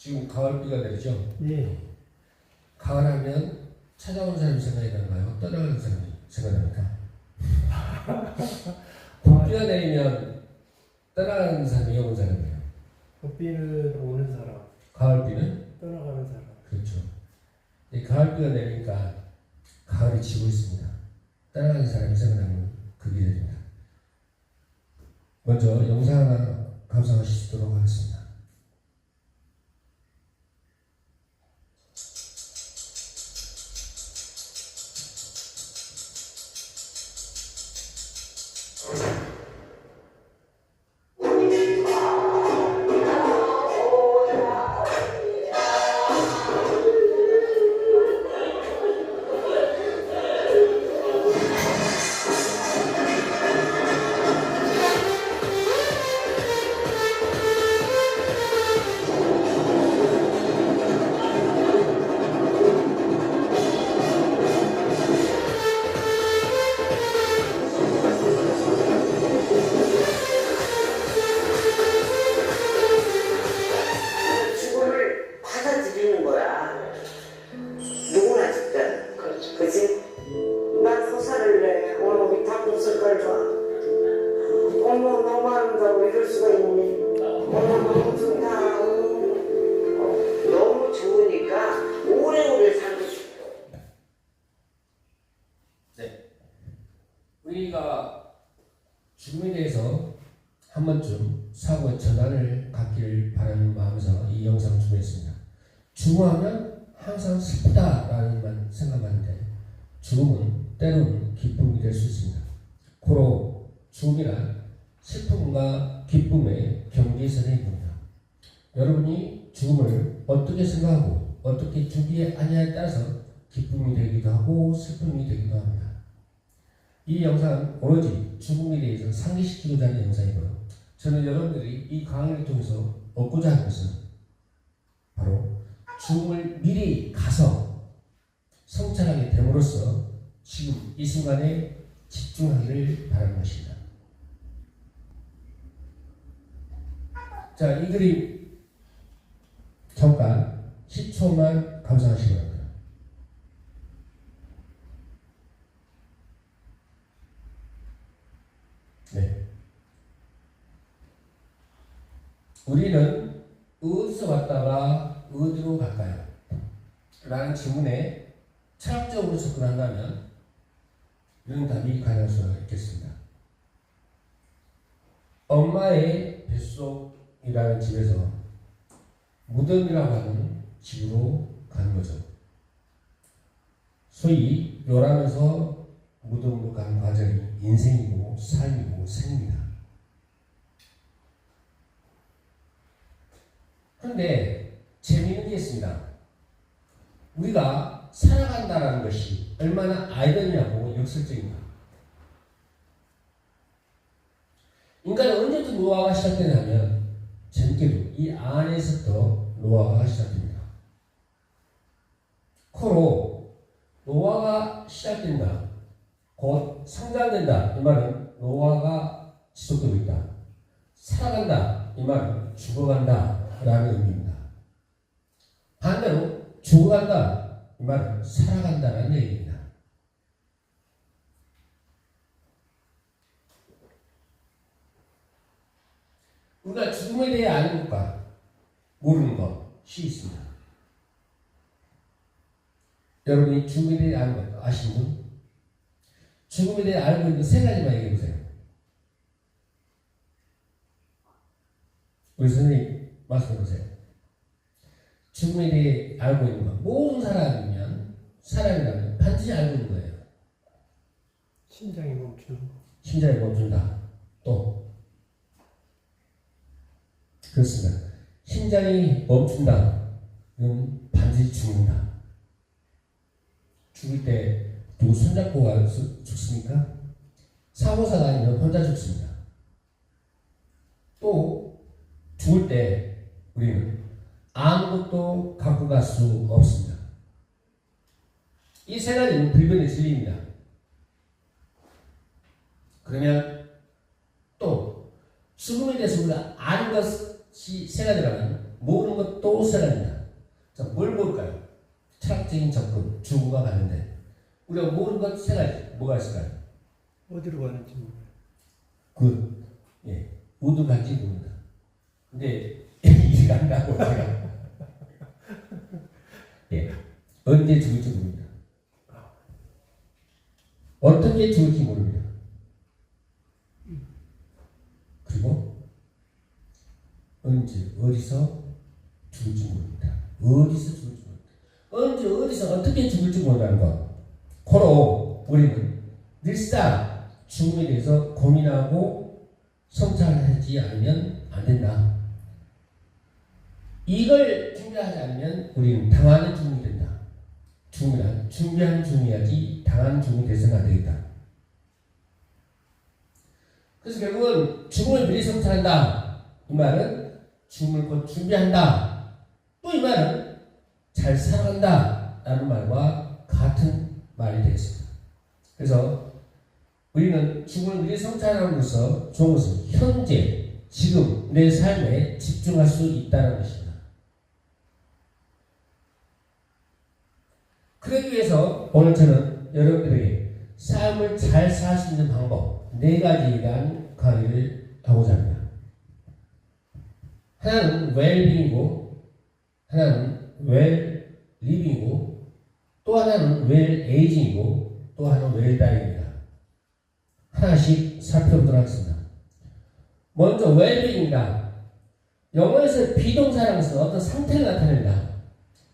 지금 가을비가 내리죠? 네. 가을하면 찾아오는 사람이 생각이 나는가요? 떠나가는 사람이 생각납니까? 봄비가 내리면 떠나가는 사람이 오는 사람이에요. 봄비는 오는 사람, 가을비는? 떠나가는 사람. 그렇죠. 이 가을비가 내리니까 가을이 지고 있습니다. 떠나가는 사람이 생각나는 그 계절입니다. 먼저 영상 하나 감상하시도록 하겠습니다. 죽음을 받아들이는 거야. 누구나 죽잖아. 그렇죠. 그치? 난 서사를 내. 오늘 닭국수 깔 봐. 어머, 너무 아름다워. 이럴 수가 있니? 어머, 너무 좋다. 너무 좋으니까 오래오래 살고 싶어. 네. 우리가 죽음에 대해서 한 번쯤 사고의 전환을 갖기를 바라는 마음에서 이 영상을 준비했습니다. 죽음하면 항상 슬프다라는 생각하는데 죽음은 때로는 기쁨이 될 수 있습니다. 고로 죽음이란 슬픔과 기쁨의 경계선입니다. 여러분이 죽음을 어떻게 생각하고 어떻게 죽이에 아니냐에 따라서 기쁨이 되기도 하고 슬픔이 되기도 합니다. 이 영상은 오로지 죽음에 대해서 상기시키고자 하는 영상이고요. 저는 여러분들이 이 강의를 통해서 얻고자 하는 것은 바로 죽음을 미리 가서 성찰하게 됨으로써 지금 이 순간에 집중하기를 바라는 것입니다. 자, 이 그림 잠깐 10초만 감상하시기 바랍니다. 네. 우리는 어디서 왔다가 어디로 갈까요? 라는 질문에 철학적으로 접근한다면 이런 답이 가능할 수가 있겠습니다. 엄마의 뱃속이라는 집에서 무덤이라고 하는 집으로 가는 거죠. 소위 요람에서 무덤으로 가는 과정이 인생이고 삶이고 생입니다. 그런데 재미있는 게 있습니다. 우리가 살아간다는 것이 얼마나 아이러니하고 역설적인가. 인간은 언제부터 노화가 시작되냐면 재밌게도 이 안에서부터 노화가 시작됩니다. 코로 노화가 시작된다, 곧 성장된다, 이 말은 노화가 지속되고 있다. 살아간다, 이 말은 죽어간다 라는 의미입니다. 반대로 죽어간다, 이 말은 살아간다라는 얘기입니다. 우리가 죽음에 대해 아는 것과 모르는 것이 있습니다. 여러분이 죽음에 대해 아는 것 아시는 분? 죽음에 대해 알고 있는 것 세 가지만 얘기해 보세요. 우리 선생님 말씀해 보세요. 죽음에 대해 알고 있는 것. 모든 사람이라면 반드시 알고 있는 거예요. 심장이 멈추는 거. 심장이 멈춘다. 또 그렇습니다. 심장이 멈춘다. 이건 반드시 죽는다. 죽을 때 누구 손잡고 죽습니까? 사고사가 아니면 혼자 죽습니다. 또 죽을 때 우리는 아무것도 갖고 갈 수 없습니다. 이 세 가지는 불변의 진리입니다. 그러면 또 죽음에 대해서 우리가 아는 것이 세 가지라면 모르는 것도 세 가지입니다. 자, 뭘 볼까요? 철학적인 접근, 주구가 가는데 우리가 모르는 것 세 가지 뭐가 있을까요? 어디로 가는지 몰라요. 모두 갈지 모릅니다. 근데 이해가 안 나고 제가 언제 죽을지 모릅니다. 어떻게 죽을지 모릅니다. 그리고 언제 어디서 죽을지 모릅니다. 어디서 죽을지 모릅니다. 언제 어디서 어떻게 죽을지 모른다는 것. 고로 우리는 늘상 죽음에 대해서 고민하고 성찰하지 않으면 안 된다. 이걸 준비하지 않으면 우리는 당하는 죽음이 된다. 죽음이란 준비한 죽음이야지 당한 죽음이 돼서는 안 되겠다. 그래서 결국은 죽음을 미리 성찰한다. 이 말은 죽음을 곧 준비한다. 또 이 말은 잘 살아간다. 라는 말과 같은 말이 되겠습니다. 그래서 우리는 죽음을 미리 성찰함으로써 좋은 것은 현재, 지금 내 삶에 집중할 수 있다는 것입니다. 그러기 위해서 오늘 저는 여러분들에게 삶을 잘 살 수 있는 방법 4가지에 대한 강의를 하고자 합니다. 하나는 웰빙이고, 하나는 웰리빙이고, 또 하나는 웰에이징이고, 또 하나는 웰다잉입니다. 하나씩 살펴보도록 하겠습니다. 먼저 웰빙입니다. 영어에서 비동사라서 어떤 상태를 나타낸다.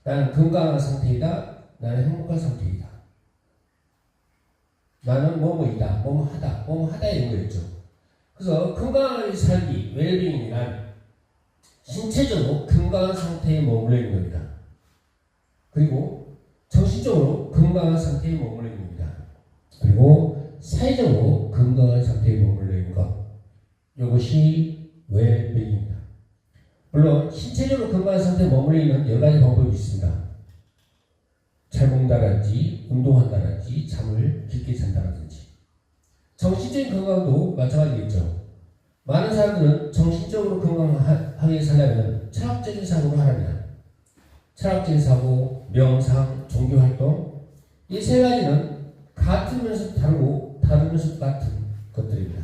나는 건강한 상태이다. 나는 행복한 상태이다. 나는 뭐뭐이다. 뭐뭐하다. 뭐뭐하다 이런 거였죠. 그래서 건강하게 살기, 웰빙이란 신체적으로 건강한 상태에 머물러 있는 겁니다. 그리고 정신적으로 건강한 상태에 머물러 있는 겁니다. 그리고 사회적으로 건강한 상태에 머물러 있는 것. 이것이 웰빙입니다. 물론 신체적으로 건강한 상태에 머물러 있는 여러 가지 방법이 있습니다. 잘 먹는다든지 운동한다든지 잠을 깊게 잔다든지. 정신적인 건강도 마찬가지겠죠. 많은 사람들은 정신적으로 건강하게 살려면 철학적인 사고를 하랍니다. 철학적인 사고, 명상, 종교활동 이 3가지는 같으면서 다르고 다르면서 같은 것들입니다.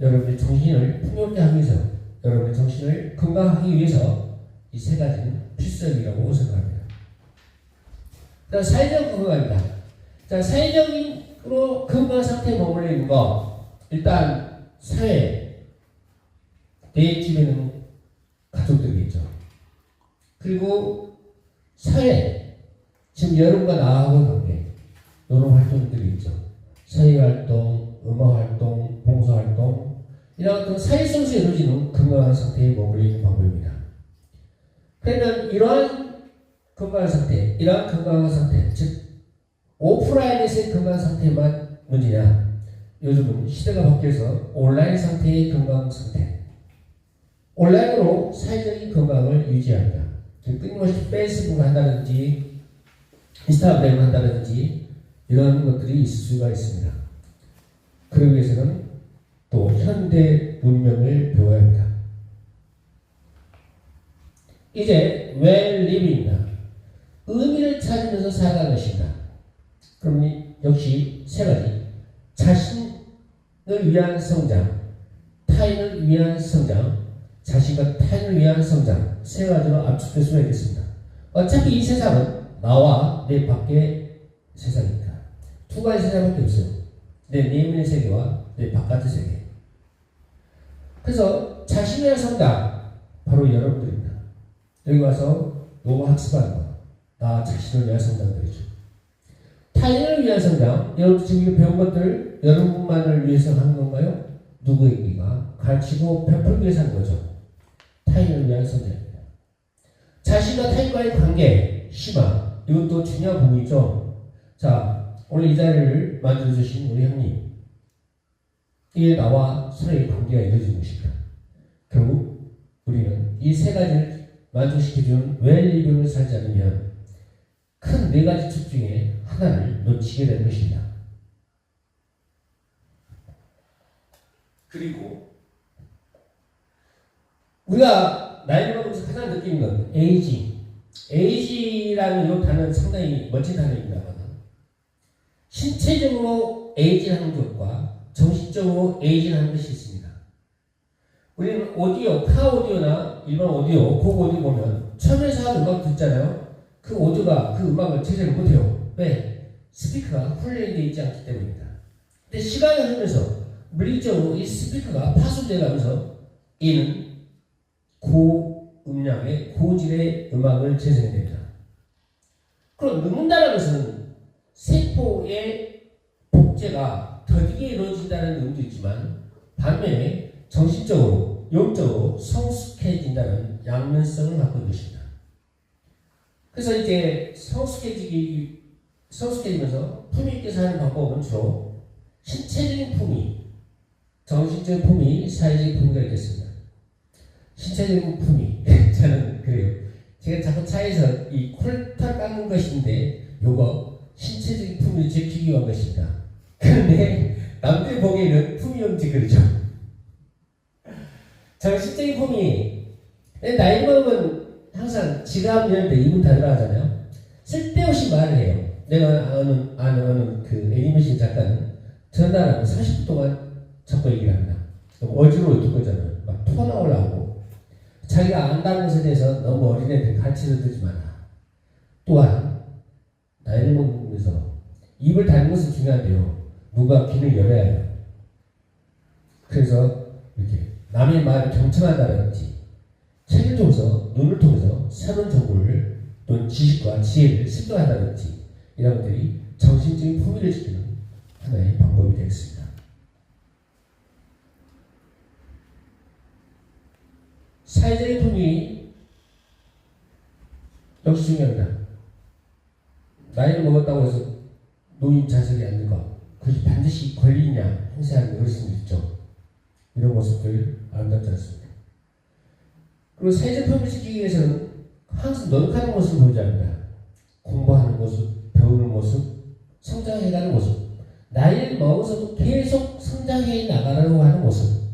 여러분의 정신을 풍요롭게 하기 위해서, 여러분의 정신을 건강하기 위해서 이 3가지는 필수적이라고 생각합니다. 자, 사회적 건강입니다. 자, 사회적으로 건강 상태에 머물러 있는 거. 일단 사회, 내 집에는 가족들이겠죠. 그리고 사회, 지금 여러분과 나하고의 관계, 이런 활동들이 있죠. 사회활동, 음악활동, 봉사활동, 이런 어떤 사회 속에서 이루어지는 건강한 상태에 머물러 있는 방법입니다. 그러면 이러한 건강한 상태, 이러한 건강한 상태, 즉 오프라인에서의 건강한 상태만 문제냐? 요즘은 시대가 바뀌어서 온라인 상태의 건강 상태, 온라인으로 사회적인 건강을 유지합니다. 끊임없이 페이스북을 한다든지 인스타그램을 한다든지 이런 것들이 있을 수가 있습니다. 그러기 위해서는 또 현대 문명을 배워야 합니다. 이제 웰리빙입니다. 의미를 찾으면서 살아가는 것입니다. 그럼 역시 3가지. 자신을 위한 성장, 타인을 위한 성장, 자신과 타인을 위한 성장 3가지로 압축될 수가 있겠습니다. 어차피 이 세상은 나와 내 밖의 세상입니다. 2가지 세상밖에 없어요. 내 내면의 세계와 내 바깥의 세계. 그래서 자신을 위한 성장 바로 여러분들입니다. 여기 와서 요거 학습하는 거. 나 자신을 위한 성장들이죠. 타인을 위한 성장, 여러분 지금 배운 것들 여러분만을 위해서 하는 건가요? 누구에게가 가르치고 베풀기 위해서 하는 거죠. 타인을 위한 성장입니다. 자신과 타인과의 관계, 희망, 이것도 중요한 부분이죠. 자, 오늘 이 자리를 만들어주신 우리 형님, 이게 나와 서로의 관계가 이루어지는 것입니다. 결국 우리는 이 3가지를 만족시켜주는 웰리빙을 살지 않으면 큰 4가지 축 중에 하나를 놓치게 되는 것입니다. 그리고 우리가 나이 먹으면서 가장 느끼는 건 에이징. 에이지라는 이 단어는 상당히 멋진 단어입니다만 신체적으로 에이징하는 것과 정신적으로 에이징하는 것이 있습니다. 우리는 오디오, 카 오디오나 일반 오디오, 곡 오디오 보면 처음에서 하는 음악 듣잖아요. 그 오디오가 그 음악을 제대로 못해요. 왜? 스피커가 훈련되어 있지 않기 때문입니다. 근데 시간이 흐르면서 물리적으로 이 스피커가 파손되어 가면서 이는 고음량의 고질의 음악을 재생됩니다. 그럼 듣는다는 것은 세포의 복제가 더디게 이루어진다는 의미도 있지만 반면에 정신적으로, 영적으로 성숙해진다는 양면성을 갖고 있는 것입니다. 그래서 이제 성숙해지면서 품위 있게 사는 방법은 주로 신체적인 품위, 정신적인 품위, 사회적인 품위가 있겠습니다. 신체적인 품위, 저는 그래요. 제가 자꾸 차에서 이 콜털 깎는 것인데 요거 신체적인 품위를 지키기 위한 것입니다. 그런데 남들 보기에는 품위 없지 그러죠. 정신적인 품위, 나이 먹으면 항상 지갑 열 때 입은 다 들어가잖아요. 쓸데없이 말을 해요. 내가 아는 그 애니메이션 작가는 전날하고 30분 동안 자꾸 얘기를 합니다. 어지러워 듣고 있잖아요. 막 토가 나오려고. 자기가 안다는 것에 대해서 너무 어린애들 가르치려 들지 마라. 또한 나이를 먹으면서 입을 닫는 것은 중요한데요. 누가 귀를 열어야 해요. 그래서 이렇게 남의 말을 경청한다든지 책을 통해서 눈을 통해서 새로운 정보를 또는 지식과 지혜를 습득한다든지 이런 것들이 정신적인 품위를 지키는 하나의 방법이 되겠습니다. 사회적인 품위 역시 중요합니다. 나이를 먹었다고 해서 노인 자석이 앉는 것, 그것이 반드시 권리냐 행사하는 어르신들 있죠. 이런 모습들 아름답지 않습니다. 그리고 사회적 품위를 지키기 위해서는 항상 노력하는 모습을 보여야 합니다. 공부하는 모습, 배우는 모습, 성장해가는 모습, 나이를 먹어서도 계속 성장해 나가려고 하는 모습.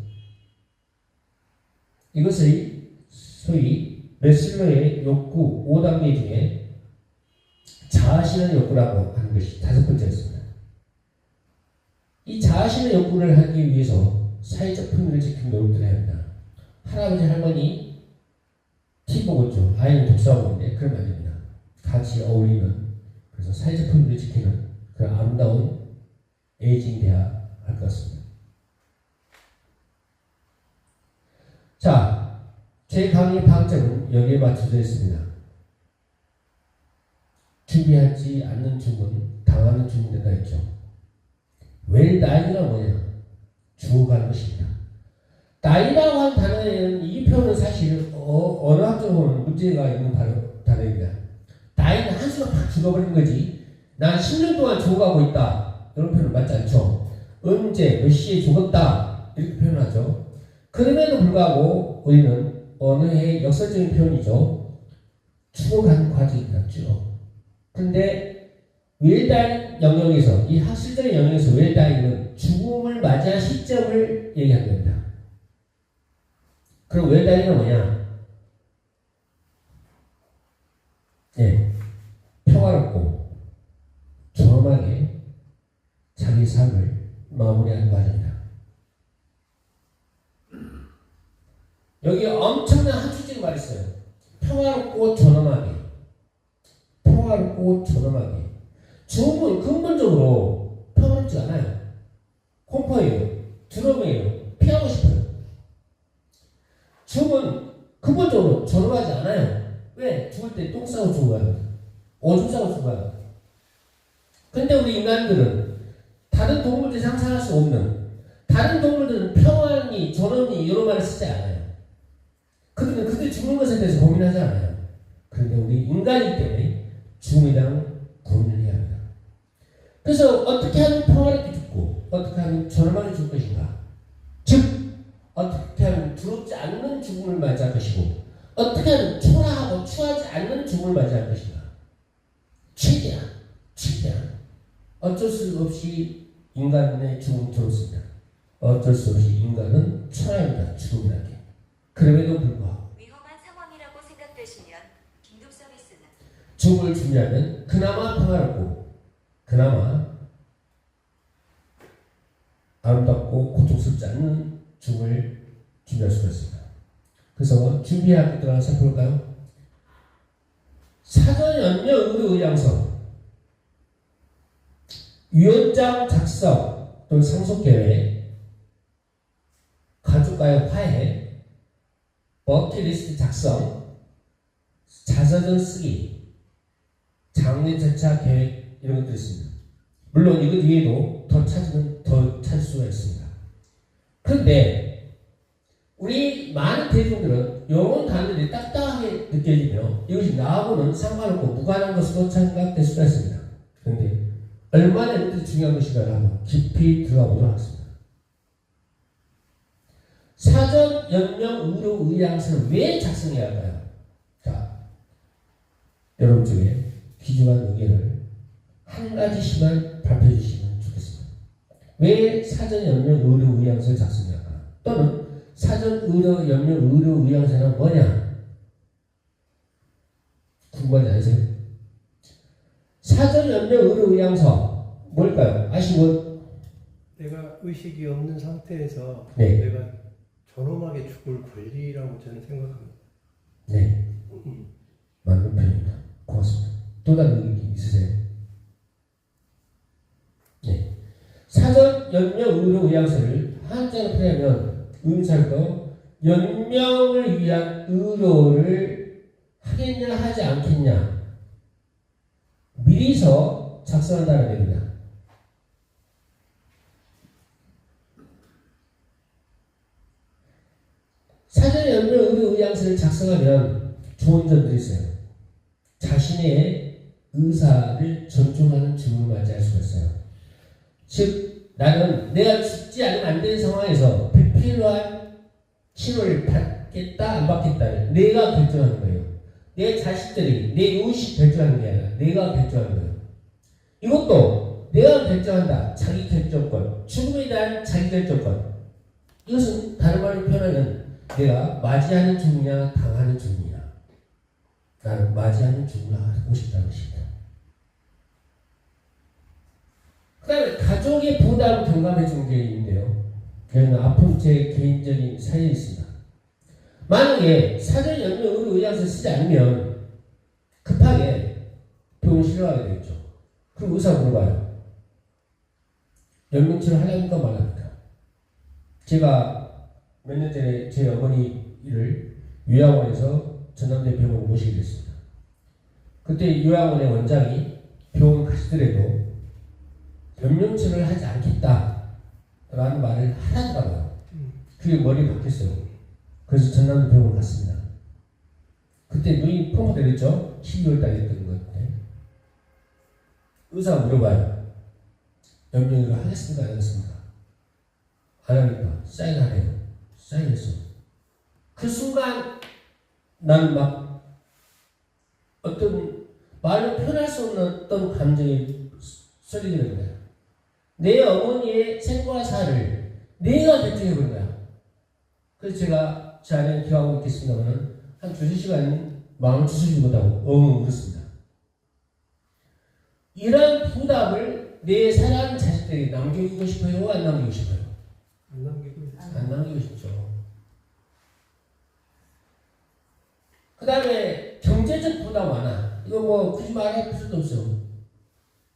이것을 소위 메슬로의 욕구 5단계 중에 자아실현 욕구라고 하는 것이 5번째였습니다. 이 자아실현 욕구를 하기 위해서 사회적 품위를 지키는 노력들을 해야 합니다. 할아버지 할머니 TV 보고 있죠. 아이는 독서하고 있는데 그러면 안 됩니다. 같이 어울리는, 그래서 사회적 품위를 지키는 그런 아름다운 에이징이 돼야 할 것 같습니다. 자, 제 강의의 방점은 여기에 맞춰져 있습니다. 준비하지 않는 주문, 당하는 주문대가 있죠. 왜 나이가 뭐냐? 죽어가는 것입니다. 나이라고 한 단어에는 이 표현은 사실 언어학적으로 문제가 있는 단어입니다. 나이는 한순간 팍 죽어버리는 거지. 난 10년 동안 죽어가고 있다. 이런 표현은 맞지 않죠. 언제, 몇 시에 죽었다. 이렇게 표현하죠. 그럼에도 불구하고 우리는 언어의 역설적인 표현이죠. 죽어가는 과정이 같죠. 그런데 웰다인 영역에서, 이 학술적인 영역에서 웰다인은 죽음을 맞이한 시점을 얘기하는 겁니다. 그럼 웰다인은 뭐냐? 네, 평화롭고 조용하게 자기 삶을 마무리하는 과정입니다. 여기 엄청난 학술적인 말이 있어요. 평화롭고 존엄하게. 평화롭고 존엄하게. 죽음은 근본적으로 평화롭지 않아요. 공포예요. 두려움이에요. 피하고 싶어요. 죽음은 근본적으로 존엄하지 않아요. 왜? 죽을 때 똥 싸고 죽어요. 오줌 싸고 죽어요. 근데 우리 인간들은 다른 동물들이 상상할 수 없는, 다른 동물들은 평안이, 존엄이 이런 말을 쓰지 않아요. 그들은 그들 죽는 것에 대해서 고민하지 않아요. 그런데 우리 인간이기 때문에 죽음에 대한 고민을 해야 합니다. 그래서 어떻게 하면 평화롭게 죽고 어떻게 하면 존엄하게 죽을 것인가, 즉 어떻게 하면 두렵지 않는 죽음을 맞이할 것이고 어떻게 하면 초라하고 추하지 않는 죽음을 맞이할 것인가. 최대한 어쩔 수 없이 인간의 죽음은 두렵습니다. 어쩔 수 없이 인간은 초라합니다. 죽음이라는 게. 그럼에도 불구하고 중을 준비하면 그나마 평화롭고 그나마 아름답고 고통스럽지 않는 중을 준비할 수가 있습니다. 그래서 준비할 것들 하나 살펴볼까요? 사전 연명 의료 의향서, 위원장 작성 또는 상속 계획, 가족과의 화해, 버킷리스트 작성, 자서전 쓰기, 장례 절차 계획 이런 것들이 있습니다. 물론 이것 외에도 더 찾으면 더 찾을 수가 있습니다. 그런데 우리 많은 대중들은 이런 단어들이 딱딱하게 느껴지며 이것이 나하고는 상관없고 무관한 것으로 생각될 수가 있습니다. 그런데 얼마나 이것들이 중요한 것인가를 한번 깊이 들어가 보도록 하겠습니다. 사전 연명 의료 의향서를 왜 작성해야 할까요? 자, 여러분 중에 귀중한 의견을 한 가지씩만 발표해 주시면 좋겠습니다. 왜 사전 연명 의료 의향서를 작성해야 할까? 또는 사전 의료 연명 의료 의향서는 뭐냐? 궁금하지 않으세요? 사전 연명 의료 의향서 뭘까요? 아시고? 내가 의식이 없는 상태에서 네. 내가 존엄하게 죽을 권리라고 저는 생각합니다. 네. 맞는 편입니다. 고맙습니다. 또 다른 의견이 있으세요? 네. 사전 연명 의료 의향서를 한자로 표현하면 의사도 연명을 위한 의료를 하겠냐 하지 않겠냐 미리서 작성한다는 얘기입니다. 사전 연명 의료 의향서를 작성하면 좋은 점들이 있어요. 자신의 의사를 존중하는 죽음을 맞이할 수가 있어요. 즉 나는 내가 죽지 않으면 안 되는 상황에서 필요한 치료를 받겠다 안 받겠다를 내가 결정하는 거예요. 내 자식들이 내 의식 결정하는 게 아니라 내가 결정하는 거예요. 이것도 내가 결정한다. 자기 결정권. 죽음에 대한 자기 결정권. 이것은 다른 말로 표현하면 내가 맞이하는 죽음이냐 당하는 죽음이냐. 나는 맞이하는 죽음을 하고 싶다는 것입니다. 그 다음에 가족의 부담을 경감해 주는 게 있는데요. 그는 아픈 제 개인적인 사연이 있습니다. 만약에 사전 연명 의료 의향서 쓰지 않으면 급하게 병원 실려가게 되겠죠. 그럼 의사가 물어봐요. 연명치료 하려니까 말합니까? 제가 몇 년 전에 제 어머니를 요양원에서 전남대 병원에 모시게 됐습니다. 그때 요양원의 원장이 병원 가시더라도 연명치료를 하지 않겠다라는 말을 하더라고요. 그게 머리에 박혔어요. 그래서 전남도 병원을 갔습니다. 그때 눈이 펑펑 내렸죠? 12월 달에 했던 건데 의사가 물어봐요. 연명을 하겠습니까? 안 하겠습니까? 안 하니까 사인하래요. 사인했어. 그 순간 나는 막 어떤 말로 표현할 수 없는 어떤 감정이 쏟아지는 거예요. 내 어머니의 생과 사를 내가 결정해버린 거야. 그래서 제가 제 안에 기억하고 있겠습니다만 한 2-3시간 마음을 추스리지 못하고 울었습니다. 이런 부담을 내 사랑하는 자식들이 남기고 싶어요? 안 남기고 싶어요? 안 남기고 싶죠. 그 다음에 경제적 부담 많아. 이거 뭐 굳이 말할 필요도 없어.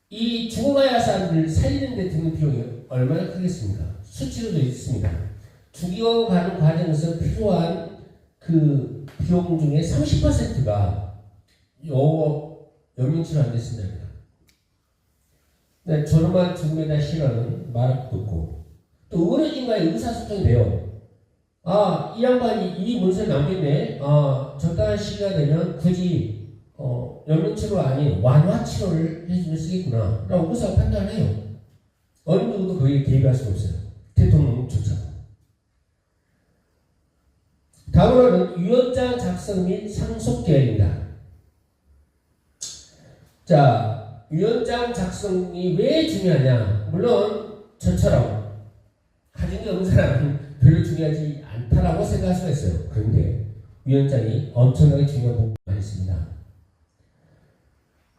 이 죽어가야 할 사람들을 살리는 데 드는 비용이 얼마나 크겠습니까? 수치로도 있습니다. 죽여가는 과정에서 필요한 그 비용 중에 30%가 연명치료 안 됐습니다. 저놈한 죽음에 대한 실화는 말할 것도 없고 또 의료진과의 의사소통이 돼요. 아, 이 양반이 이 문서를 남겼네. 아, 적당한 시기가 되면 굳이 연명치료 아닌 완화치료를 해주면 쓰겠구나 라고 의사가 판단을 해요. 어느 누구도 거기에 개입할 수가 없어요. 대통령조차도. 다음으로는 위원장 작성 및 상속 계획입니다. 자, 위원장 작성이 왜 중요하냐? 물론 저처럼 가진 게 없는 사람은 별로 중요하지 않다라고 생각할 수가 있어요. 그런데 위원장이 엄청나게 중요한 부분이 있습니다.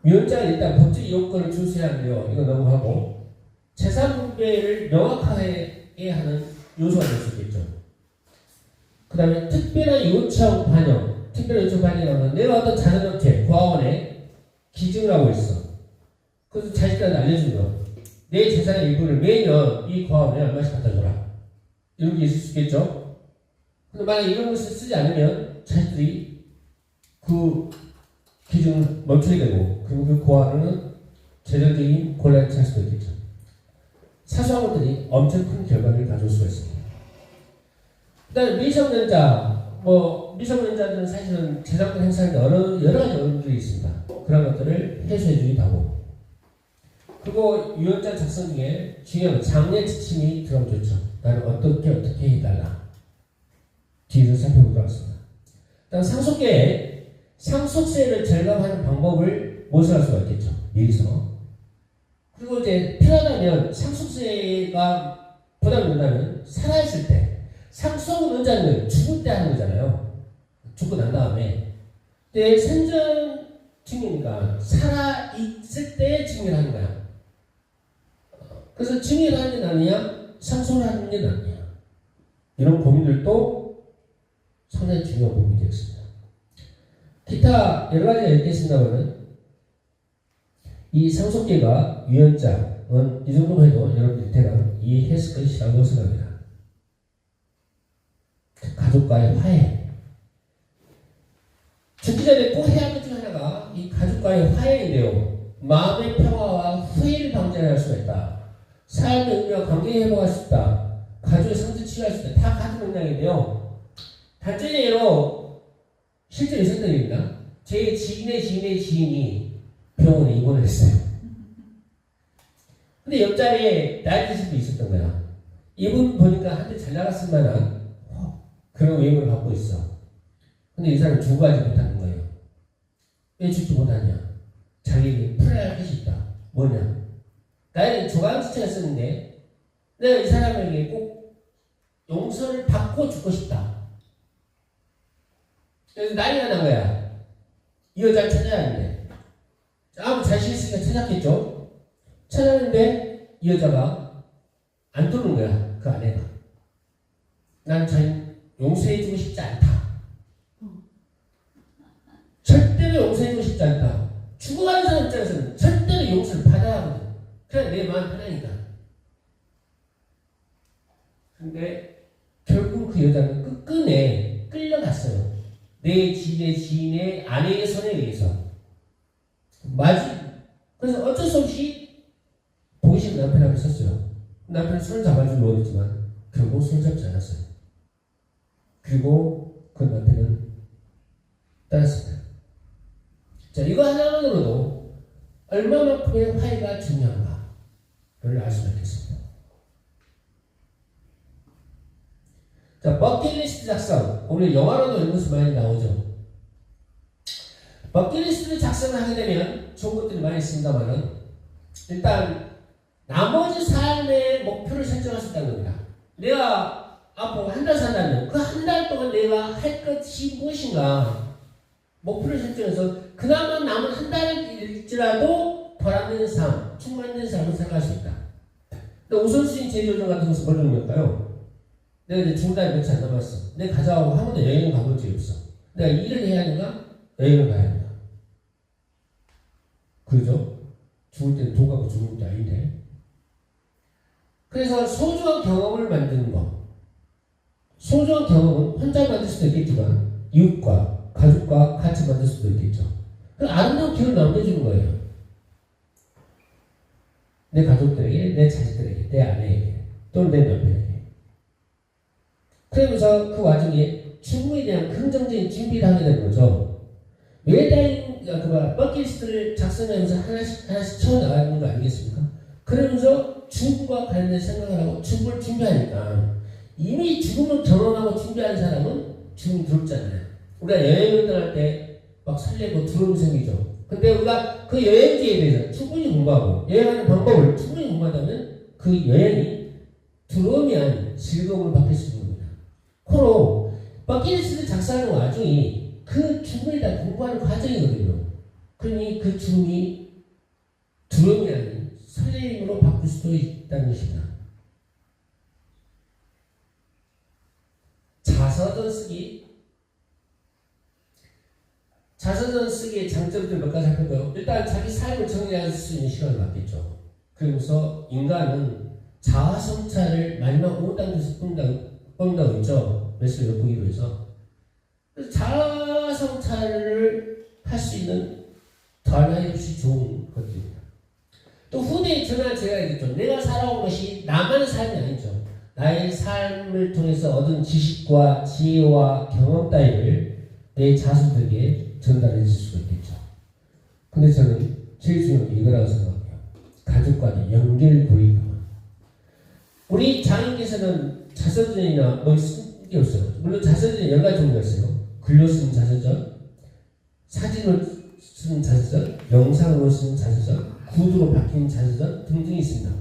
위원장은 일단 법적 요건을 준수해야 하는데요. 이거 넘어가고 재산 분배를 명확하게 하는 요소가 될 수 있겠죠. 그 다음에 특별한 요청 반영. 특별한 요청 반영이라는 건 내가 어떤 자산업체, 고아원에 기증을 하고 있어. 그래서 자식들한테 알려준 거. 내 재산의 일부를 매년 이 고아원에 얼마씩 갖다 줘라. 이런 게 있을 수 있겠죠. 근데 만약에 이런 것을 쓰지 않으면 자식들이 그 기준을 멈추게 되고, 그리고 그 고아원은 재정적인 곤란에 처할 수도 있겠죠. 사소한 것들이 엄청 큰 결과를 가져올 수가 있습니다. 그 다음에 미성년자, 미성년자들은 사실은 재산권 행사하는데 여러 가지 어려움들이 있습니다. 그런 것들을 해소해 주기도 하고. 그리고 유언장 작성 중에 중요한 장래 지침이 들어가면 좋죠. 나는 어떻게 해달라. 뒤에서 살펴보도록 하겠습니다. 다음 상속계획, 상속세를 절감하는 방법을 모색할 수가 있겠죠. 미리서. 그리고 이제 필요하다면 상속세가 부담이 된다면 살아있을 때, 상속은 은자는 죽을 때 하는 거잖아요. 죽고 난 다음에. 근데 생전 증여니까 살아있을 때 증여를 하는 거야. 그래서 증여를 하는 게 낫냐, 상속을 하는 게 낫냐. 이런 고민들도 상당히 중요한 부분이 되겠습니다. 기타 여러 가지가 있겠습니다만은 이 상속계가 유언장은 이 정도만 해도 여러분들이 대강 이해했을 것이라고 생각합니다. 가족과의 화해. 죽기 전에 꼭 해야 할 것 중 하나가 이 가족과의 화해인데요. 마음의 평화와 후회를 방지할 수가 있다. 삶의 의미와 관계 회복할 수 있다. 가족의 상처 치유할 수 있다. 다 같은 맥락인데요. 단적인 예로 실제 있었던 일입니다. 제 지인의 지인이 병원에 입원을 했어요. 근데 옆자리에 나이 드신 분이 있었던 거야. 이분 보니까 한때 잘 나갔을 만한 그런 외모를 갖고 있어. 근데 이 사람은 죽어가지 못하는 거예요. 왜 죽지 못하냐? 자기에게 풀어야 할 것이 있다. 뭐냐? 나에게 조강지처였었는데 내가 이 사람에게 꼭 용서를 받고 죽고 싶다. 그래서 난리가 난 거야. 이 여자를 찾아야 하는데 아무 자신 있으니까 찾았겠죠? 찾았는데 이 여자가 안 들어오는 거야. 그 아내가. 난 자기 용서해주고 싶지 않다. 절대로 용서해주고 싶지 않다. 죽어가는 사람 입장에서는 절대로 용서를 받아야 하거든. 그래 내 마음 편하니까. 근데 결국 그 여자는 끝끝내 끌려갔어요. 내 지인의 아내의 손에 의해서. 그래서 어쩔 수 없이 보기 싫은 남편 앞에 섰어요. 남편은 손을 잡아주려고 했지만 결국 손 잡지 않았어요. 그리고 그 남편은 따랐습니다. 자, 이거 하나만으로도 얼마만큼의 화해가 중요한가를 알 수가 있겠습니다. 자, 버킷리스트 작성. 오늘 영화로도 이런 것이 많이 나오죠. 버킷리스트를 작성을 하게 되면 좋은 것들이 많이 있습니다만은 일단 나머지 삶의 목표를 설정할 수 있다는 겁니다. 내가 앞으로 한 달 산다면 그 한 달 동안 내가 할 것이 무엇인가 목표를 설정해서 그나마 남은 한 달일지라도 보람된 삶, 충만된 삶을 생각할 수 있다. 근데 우선순위 재조정 같은 것은 뭘 의미할까요? 내가 이제 죽을 날이 며칠 안 남았어. 내가 가자고 한 번도 여행을 가본 적이 없어. 내가 일을 해야 하는가? 여행을 가야 하는가? 그죠? 죽을 때는 돈 갖고 죽는 게 아닌데. 그래서 소중한 경험을 만드는 것. 소중한 경험은 혼자 만들 수도 있겠지만 이웃과 가족과 같이 만들 수도 있겠죠. 그 아름다운 기억을 남겨주는 거예요. 내 가족들에게, 내 자식들에게, 내 아내에게, 또는 내 남편에게. 그러면서 그 와중에 죽음에 대한 긍정적인 준비를 하게 되는 거죠. 매달 버킷리스트를 작성하면서 하나씩 채워나가는 거 아니겠습니까? 그러면서 죽음과 관련된 생각을 하고 죽음을 준비하니까 이미 죽음을 경험하고 준비하는 사람은 죽음이 두렵잖아요. 우리가 여행을 떠날 때 막 설레고 두려움이 생기죠. 근데 우리가 그 여행지에 대해서 충분히 공부하고 여행하는 방법을 충분히 공부하다면 그 여행이 두려움이 아닌 즐거움을 바뀔 수 있는 겁니다. 코로 버킷리스트를 작성하는 와중이 그 죽음에 대한 공부하는 과정이거든요. 그 그러니 그 죽음이 두려움이 아닌 설레임으로 바꿀 수도 있다는 것입니다. 자서전 쓰기의 장점들 몇 가지 살펴봐요. 일단 자기 삶을 정리할 수 있는 시간을 갖겠죠. 그러면서 인간은 자아성찰을 마지막 5단계에서 뽑는다고 했죠. 메시지 엿보기로 해서. 그래서 자아성찰을 할 수 있는 더하나의 없이 좋은 것들입니다. 또 후대에 전화 제가 얘기했죠. 내가 살아온 것이 나만의 삶이 아니죠. 나의 삶을 통해서 얻은 지식과 지혜와 경험 따위를 내 자손들에게 전달해 줄 수가 있겠죠. 근데 저는 제일 중요한 게 이거라고 생각해요. 가족 간의 연결고리가. 우리 장인께서는 자서전이나 뭐 쓴 게 없어요. 물론 자서전에 여러 가지 종류가 있어요. 글로 쓴 자서전, 사진으로 쓴 자서전, 영상으로 쓴 자서전, 구두로 박힌 자서전 등등이 있습니다.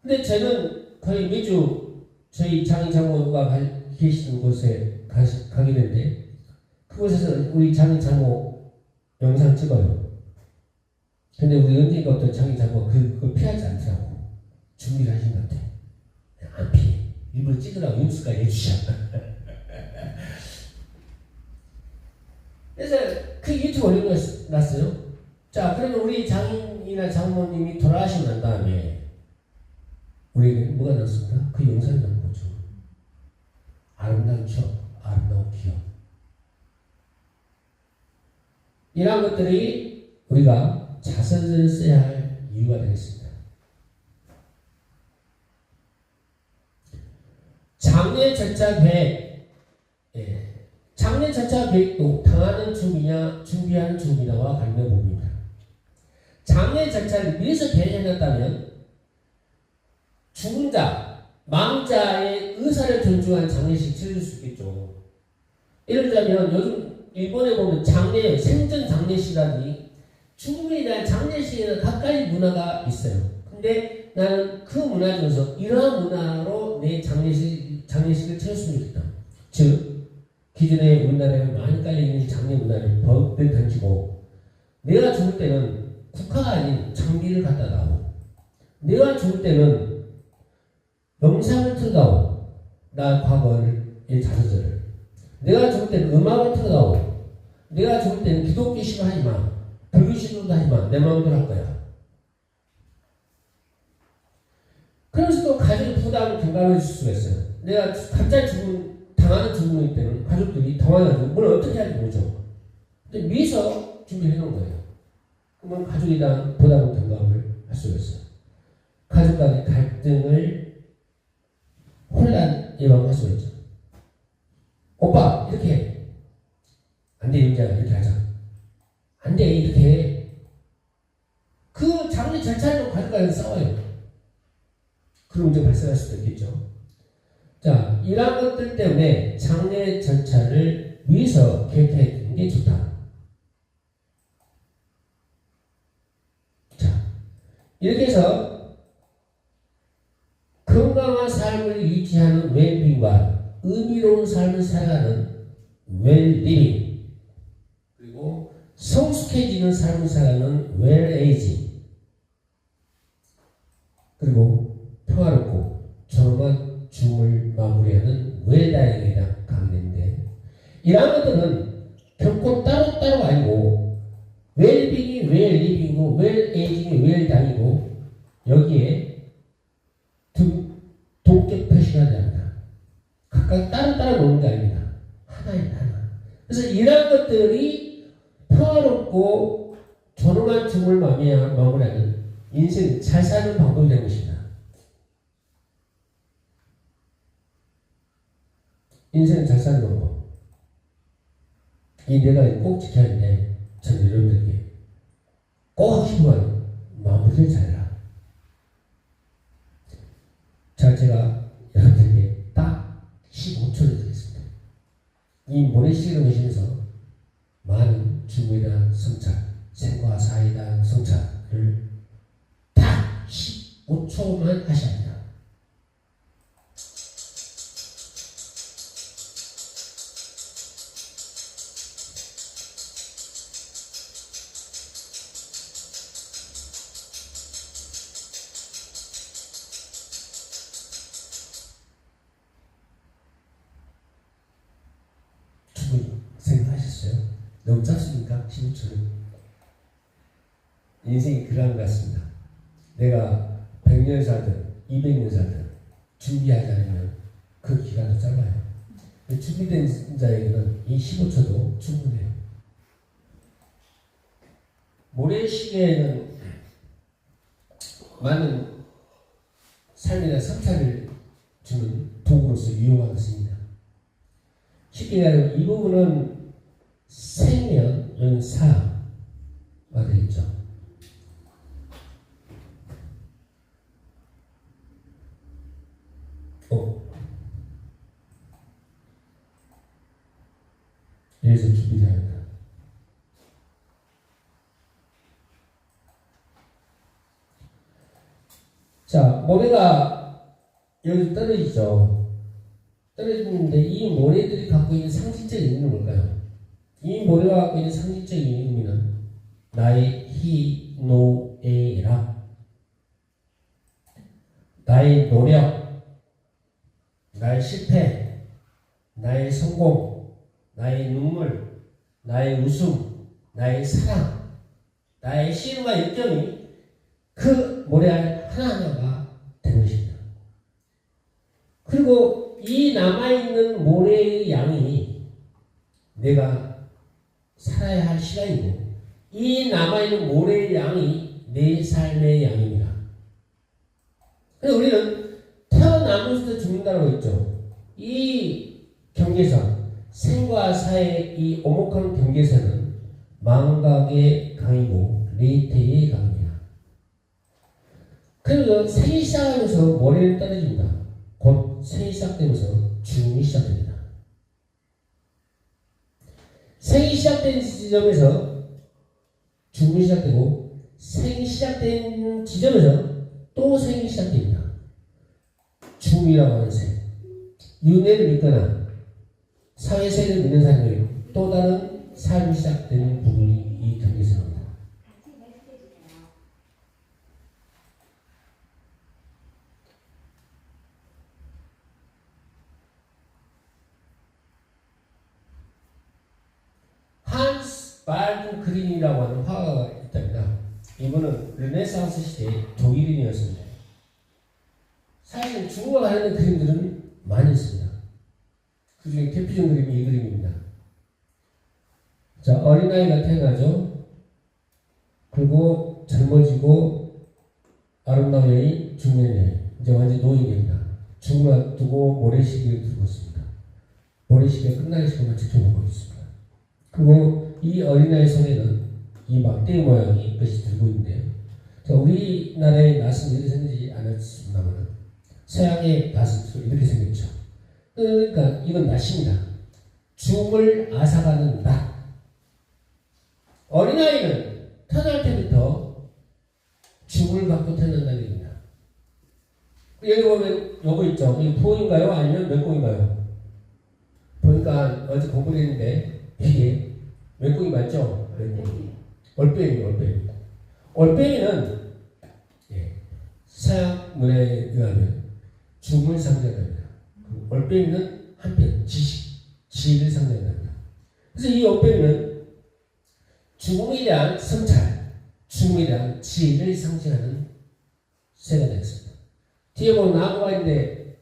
근데 저는 거의 매주 저희 장인 장모가 계시는 곳에 가게 되는데 그곳에서 우리 장인 장모 영상 찍어요. 근데 우리 언니가 어떤 장인 장모가 그걸 피하지 않더라고. 준비를 하신 것 같아. 안 피해. 일부러 찍으라고 윤수까지 해주셔. 그래서 그 유튜브 올려놨어요. 자, 그러면 우리 장인이나 장모님이 돌아가시고 난 다음에 우리에게 뭐가 남습니까? 그 영상이 남는 거죠. 아름다운 추억, 아름다운 기억. 이러한 것들이 우리가 자서전을 써야 할 이유가 되겠습니다. 장례 절차 계획. 장례 절차 계획도 당하는 준비하는 준비나와 관련된 부분입니다. 장례 절차를 미리서 계획해놨다면 죽은 자, 망자의 의사를 존중한 장례식 치러줄 수 있겠죠. 예를 들자면 요즘 일본에 보면 생전 장례식이라니 죽음에 대한 장례식에는 가까이 문화가 있어요. 근데 나는 그 문화 중에서 이러한 문화로 내 장례식을 치렀으면 좋겠다. 즉 기존에 우리나라에 많이 깔려있는 장례 문화를 버릇 던지고 내가 죽을 때는 국화가 아닌 장비를 갖다 놔고 내가 죽을 때는 영상을 틀어다오. 나 과거의 자서전을. 내가 죽을 때는 음악을 틀어다오. 내가 죽을 때는 기독교 신을 하지 마. 불교 신도 하지 마. 내 마음대로 할 거야. 그러면서도 가족의 부담을 경감해 줄 수가 있어요. 내가 갑자기 당하는 죽음일 때는 가족들이 당황해가지고 뭘 어떻게 할지 모르죠. 근데 미리서 준비해 놓은 거예요. 그러면 가족에 대한 부담을 경감을 할 수가 있어요. 가족 간의 갈등을 혼란 예방할 수가 있죠. 오빠 이렇게 해. 안 돼. 윤자야 이렇게 하자. 안 돼. 이렇게 해. 그 장례 절차로 가족 간에 싸워요. 그런 문제가 발생할 수도 있겠죠. 자, 이러한 것들 때문에 장례 절차를 위해서 계획해 두는 게 좋다. 자, 이렇게 해서 건강한 삶을 유지하는 웰빙과 의미로운 삶을 살아가는 웰리빙, 그리고 성숙해지는 삶을 살아가는 웰에이징, 그리고 평화롭고 조용한 죽음을 마무리하는 웰다잉에 대한 강의인데, 이러한 것들은 결코 따로따로 아니고 웰빙이 웰리빙이고 웰에이징이 웰다잉이고 여기에 동격 표시가 됩니다. 각각 따로따로 노는 게 아닙니다. 하나입니다. 하나. 그래서 이러한 것들이 평화롭고 조용한 죽음을 마무리하는 인생 잘 사는 방법이 되는 것입니다. 인생을 잘 사는 방법. 이 내가 꼭 지켜야 하는데, 저는 여러분들에게 꼭 하고 싶은 마무리를 잘해라. 자, 제가 여러분들에게 딱 15초를 드리겠습니다. 이 모래시계로 계시면서 많은 죽음에 대한 성찰, 생과 사에 대한 성찰을 딱 15초만 하셔야 합니다. 15초는. 인생이 그런 것 같습니다. 내가 100년 살든 200년 살든 준비하지 않으면 그 기간도 짧아요. 준비된 자에게는 이 15초도 충분해요. 모래시계는 많은 삶이나 성찰을 주는 도구로서 유용하게 씁니다. 쉽게 말하면 이 부분은 생면, 연사가 되겠죠. 이래서 준비되어야 한다. 자, 모래가 여기 떨어지죠. 떨어지는데 이 모래들이 갖고 있는 상징적인 의미는 뭘까요? 이 모래가 갖고 있는 상징적인 의미는 나의 희노애락, 나의 노력, 나의 실패, 나의 성공, 나의 눈물, 나의 웃음, 나의 사랑, 나의 시름과 열정이 그 모래알 하나하나가 되는 것입니다. 그리고 이 남아있는 모래의 양이 내가 살아야 할 시간이고, 이 남아있는 모래의 양이 내 삶의 양입니다. 그래서 우리는 태어나면서도 죽는다고 했죠. 이 경계선, 생과 사의 이 오목한 경계선은 망각의 강이고 레이테의 강입니다. 그리고 생이 시작하면서 모래는 떨어집니다. 곧 생이 시작되면서 죽음이 시작됩니다. 생이 시작된 지점에서 죽음이 시작되고, 생이 시작된 지점에서 또 생이 시작됩니다. 죽음이라고 하는 생. 윤회를 믿거나 사회세를 믿는 사람들이 또 다른 삶이 시작되는 부분이 이 경계선입니다. 한스 발든 그린이라고 하는 화가가 있답니다. 이분은 르네상스 시대의 독일인이었습니다. 사실 중국과 관련된 그림들은 많이 있습니다. 그 중에 대표적인 그림이 이 그림입니다. 자, 어린아이가 태어나죠. 그리고 젊어지고 아름다운 여인, 중년 여인, 이제 완전 노인이 됩니다. 죽음을 앞두고 모래시계를 들고 있습니다. 모래시계 끝나기 시간만 지켜보고 있습니다. 그리고 이 어린아이 손에는 이 막대 모양의 것이 들고 있는데요. 자, 우리나라의 낫은 이렇게 생기지 않았습니다만 서양의 낫은 이렇게 생겼죠. 그러니까 이건 낫입니다. 죽음을 앗아가는 낫. 어린아이는 태어날 때부터 죽음을 갖고 태어난다는 얘기입니다. 여기 보면 요거 있죠. 이거 포인가요? 아니면 멸공인가요? 보니까 어제 공부를 했는데 이게 멸공이 맞죠? 멸공이. 올빼미, 올빼미. 올빼미는 서양 문화에 의하면 죽음을 상징합니다. 올빼미는 한편 지식, 지혜를 상징합니다. 그래서 이 올빼미는 죽음에 대한 성찰, 죽음에 대한 지혜를 상징하는 새가 되었습니다. 뒤에 보면 나무가 있는데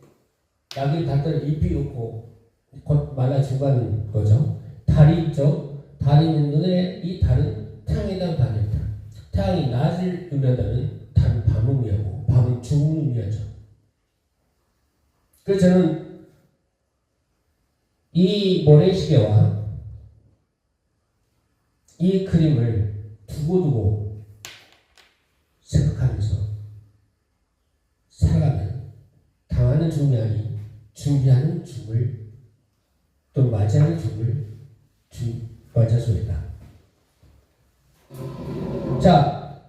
나귀 닭들 잎이 없고 곧 말라 죽어가는 거죠. 달이 있죠. 달이 있는 눈에 이 달은 태양에 대한 반입니다. 태양이 낮을 의미한다면 달은 밤을 의미하고 밤은 죽음을 의미하죠. 그래서 저는 이 모래시계와 이 그림을 두고두고 생각하면서 살아가면 당하는 죽음이 아닌 준비하는 죽음을 또 맞이하는 죽음을 맞이할 수 있다. 자,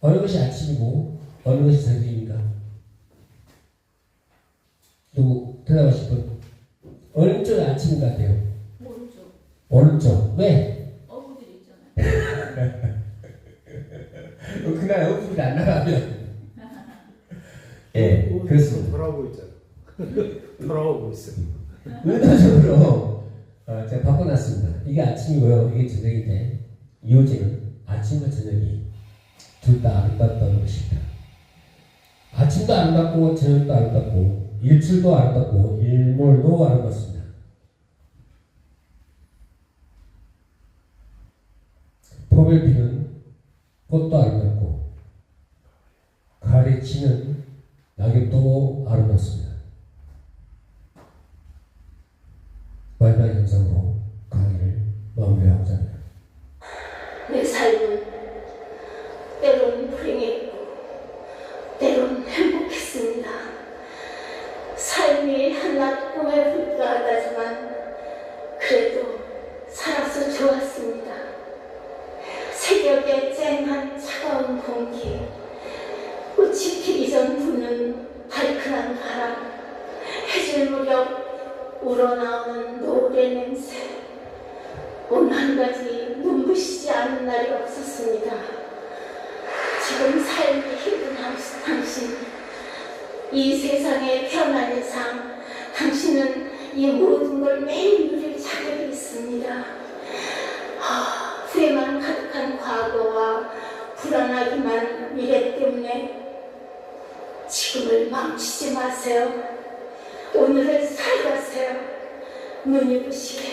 어느 것이 아침이고 어느 것이 저녁입니까? 누구 대답하실 분? 어느 쪽이 아침인 것 같아요? 오른쪽. 오른쪽. 왜? 어부들 있잖아요. 그날 어부들이 안 나가면 예, 그렇습니다. 돌아오고 있잖아. 돌아오고 있어. 의도적으로 제가 바꿔놨습니다. 이게 아침이고요. 이게 저녁인데 이호재는 아침과 저녁이 둘 다 아름답다는 것입니다. 아침도 아름답고 저녁도 아름답고 일출도 아름답고 일몰도 아름답습니다. 봄에 피는 꽃도 아름답고 가을에 지는 낙엽도 아름답습니다. 마지막 영상으로 강의를 마무리하고자 합니다. 내 삶은 때론 불행했고 때론 행복했습니다. 삶이 한낱 꿈에 불과하다지만 그래도 살아서 좋았습니다. 새벽에 쨍한 차가운 공기, 꽃이 피기 전 부는 달큰한 바람, 해질 무렵 우러나오는 노래 냄새, 온 한 가지 눈부시지 않은 날이 없었습니다. 지금 삶이 힘든 당신, 이 세상에 태어난 이상 당신은 이 모든 걸 매일 누릴 자격이 있습니다. 후회만 가득한 과거와 불안하기만 미래 때문에 지금을 망치지 마세요. 오늘을 살가세요. 눈이 부시게